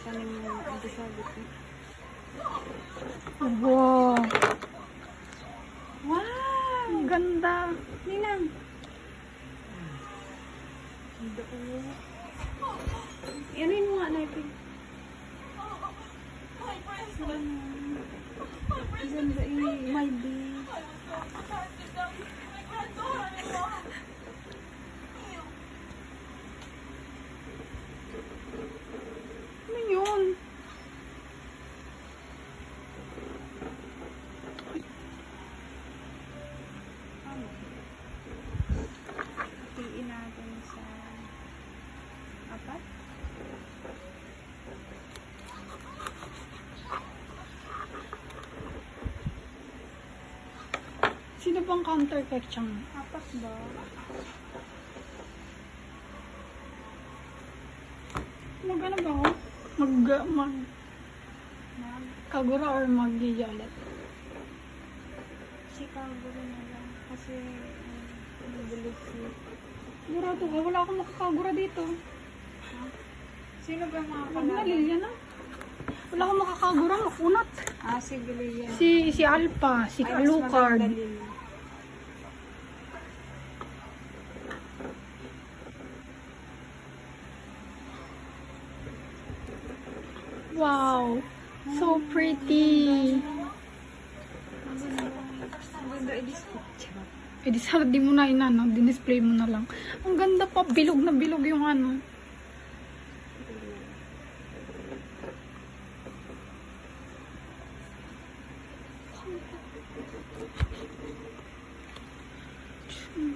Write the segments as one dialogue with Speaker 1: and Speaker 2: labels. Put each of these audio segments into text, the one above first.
Speaker 1: tanim yung ito sabi ko.
Speaker 2: Wow!
Speaker 1: Wow!
Speaker 2: Ang ganda!
Speaker 1: Ninang! Ganda ko mo. Yanin mo nga natin. Ganda my babe.
Speaker 2: Ano yun?
Speaker 1: Hatiin natin sa apat.
Speaker 2: Sino bang counter cake siyang?
Speaker 1: Apat ba?
Speaker 2: Ano ba ako? Kagura or mag-gijalit?
Speaker 1: Chicago rin na lang. Kasi, nagulit siya.
Speaker 2: Sigurado ka, wala akong makakagura dito.
Speaker 1: Sino ba mga
Speaker 2: Wag na, Lilian na. Wala akong makakagura, makunat.
Speaker 1: Sige, Lilian.
Speaker 2: Si Alpha, si
Speaker 1: Ay, mas
Speaker 2: Alucard.
Speaker 1: maganda, Lilian.
Speaker 2: Wow! So pretty!
Speaker 1: Ang ganda, i-display.
Speaker 2: Eh di sana di mo na inano, dinisplay mo na lang. Ang ganda pa, bilog na bilog yung ano.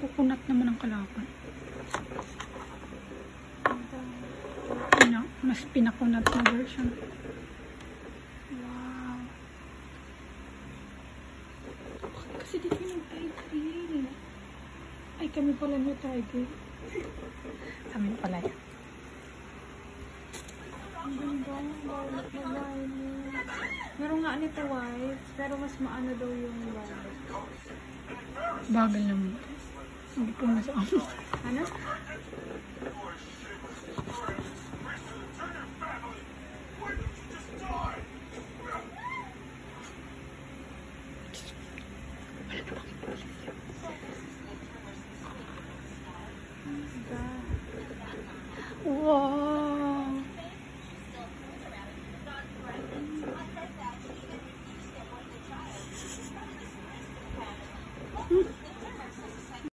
Speaker 2: Kukunat naman ang kalaban. Mas pinakunat na version. Wow. Kasi di ko nag-title. Ay, kami pala may title. Kami pala yan.
Speaker 1: Ang ganda, violet na violet. Meron nga nito white, pero mas maano daw yung violet.
Speaker 2: Bagal naman. Hindi po na sa amin.
Speaker 1: Ano?